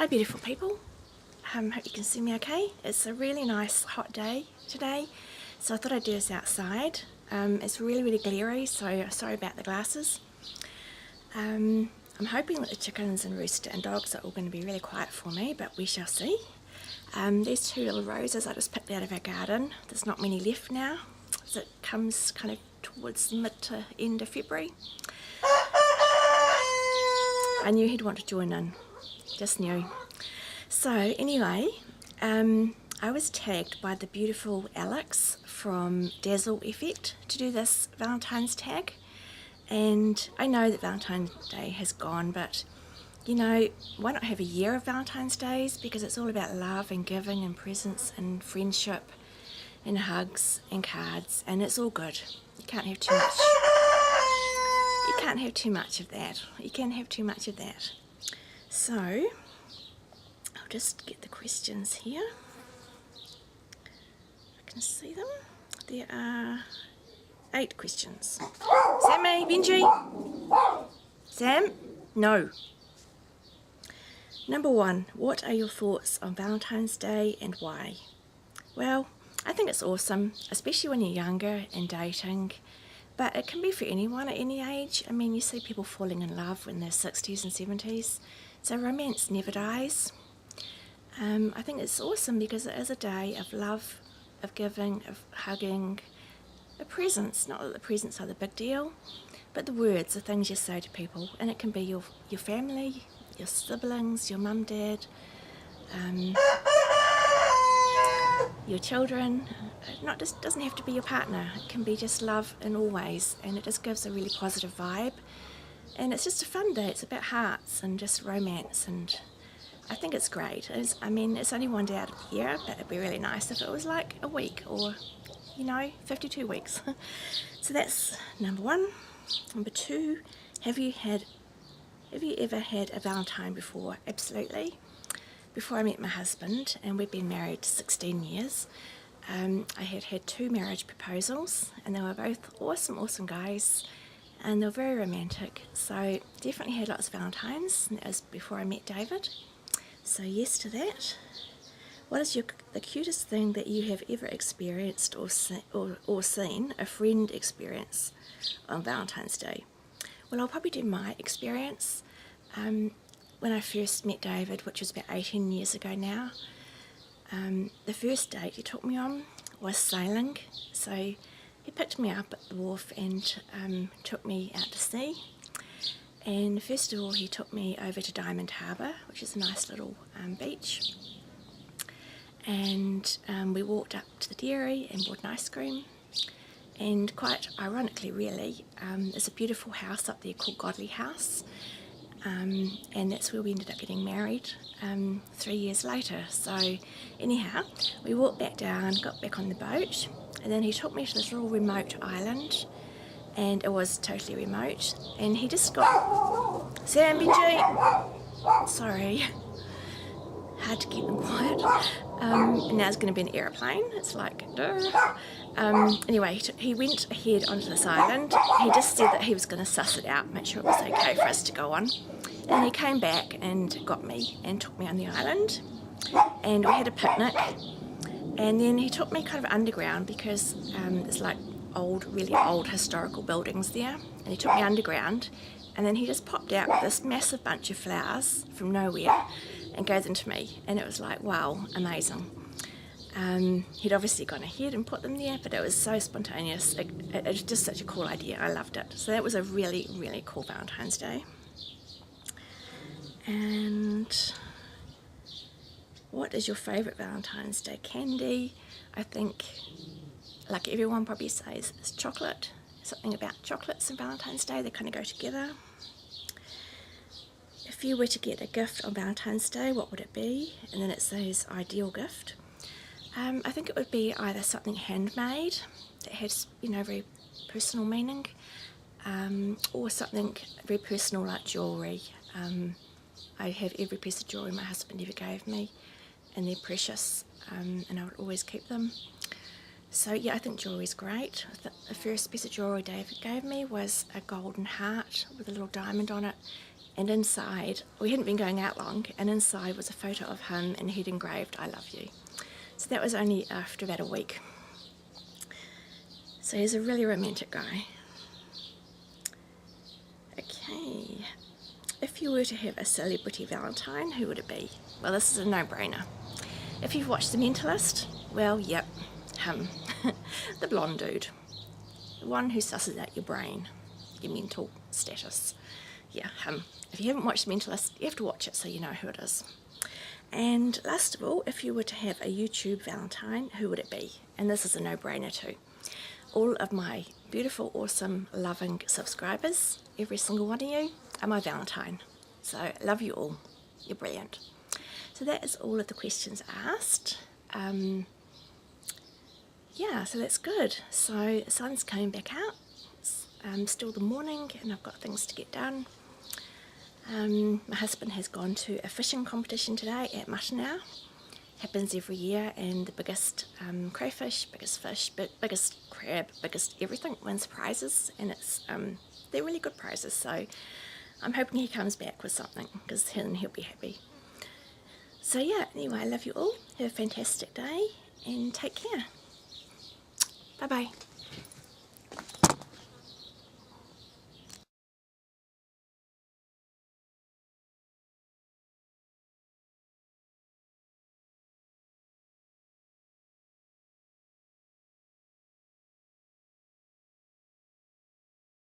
Hi beautiful people, hope you can see me okay. It's a really nice hot day today, so I thought I'd do this outside. It's really glary, so sorry about the glasses. I'm hoping that the chickens and rooster and dogs are all going to be really quiet for me, but we shall see. These two little roses I just picked out of our garden. There's not many left now, so it comes kind of towards mid to end of February. I knew he'd want to join in. Just knew. So anyway, I was tagged by the beautiful Alex from Dazzleffect to do this Valentine's tag, and I know that Valentine's Day has gone, but you know, why not have a year of Valentine's Days, because it's all about love and giving and presents and friendship and hugs and cards, and it's all good. You can't have too much. You can't have too much of that. You can have too much of that. So, I'll just get the questions here. I can see them. There are 8 questions. Sammy, Benji? Sam? No. Number 1, what are your thoughts on Valentine's Day and why? Well, I think it's awesome, especially when you're younger and dating. But it can be for anyone at any age. I mean, you see people falling in love when they're 60s and 70s. So romance never dies. I think it's awesome because it is a day of love, of giving, of hugging, of presents. Not that the presents are the big deal, but the words, the things you say to people. And it can be your family, your siblings, your mum, dad, your children. Doesn't have to be your partner. It can be just love in all ways, and it just gives a really positive vibe. And it's just a fun day. It's about hearts and just romance, and I think it's great. I mean, it's only one day out of the year, but it'd be really nice if it was like a week or, you know, 52 weeks. So that's number 1. Number 2, have you ever had a Valentine before? Absolutely. Before I met my husband, and we've been married 16 years, I had 2 marriage proposals, and they were both awesome guys, and they were very romantic. So definitely had lots of Valentines, and that was before I met David. So yes to that. What is the cutest thing that you have ever experienced or seen a friend experience on Valentine's Day? Well, I'll probably do my experience. When I first met David, which was about 18 years ago now, the first date he took me on was sailing. So he picked me up at the wharf and took me out to sea. And first of all, he took me over to Diamond Harbour, which is a nice little beach. And we walked up to the dairy and bought an ice cream. And quite ironically, really, there's a beautiful house up there called Godly House. And that's where we ended up getting married 3 years later. So anyhow, we walked back down, got back on the boat, and then he took me to this little remote island, and it was totally remote, and he just got... Sam, Benji! Sorry. Hard to keep them quiet. And now it's going to be an aeroplane. It's like, duh. Anyway, he went ahead onto this island. He just said that he was going to suss it out, make sure it was okay for us to go on. And he came back and got me and took me on the island. And we had a picnic. And then he took me kind of underground because there's like really old historical buildings there. And he took me underground. And then he just popped out with this massive bunch of flowers from nowhere and gave them to me. And it was like, wow, amazing. He'd obviously gone ahead and put them there, but it was so spontaneous. It was just such a cool idea. I loved it. So that was a really cool Valentine's Day. And what is your favourite Valentine's Day candy? I think, like everyone probably says, it's chocolate. Something about chocolates and Valentine's Day, they kind of go together. If you were to get a gift on Valentine's Day, what would it be? And then it says ideal gift. I think it would be either something handmade that has, you know, very personal meaning, or something very personal like jewellery. I have every piece of jewellery my husband ever gave me, and they're precious, and I would always keep them. So yeah, I think jewellery's great. The first piece of jewellery David gave me was a golden heart with a little diamond on it, and inside, we hadn't been going out long, and inside was a photo of him and he'd engraved "I love you." So that was only after about a week. So he's a really romantic guy. Okay, if you were to have a celebrity Valentine, who would it be? Well, this is a no-brainer. If you've watched The Mentalist, well, yep, him. The blonde dude. The one who susses out your brain, your mental status. Yeah, him. If you haven't watched The Mentalist, you have to watch it so you know who it is. And last of all, if you were to have a YouTube Valentine, who would it be? And this is a no-brainer too. All of my beautiful, awesome, loving subscribers, every single one of you, are my Valentine. So, love you all. You're brilliant. So that is all of the questions asked. Yeah, so that's good. So the sun's coming back out. It's still the morning and I've got things to get done. My husband has gone to a fishing competition today at Matanao. Happens every year, and the biggest crayfish, biggest fish, biggest crab, biggest everything wins prizes, and it's they're really good prizes. So I'm hoping he comes back with something, because then he'll be happy. So yeah, anyway, I love you all. Have a fantastic day and take care. Bye bye.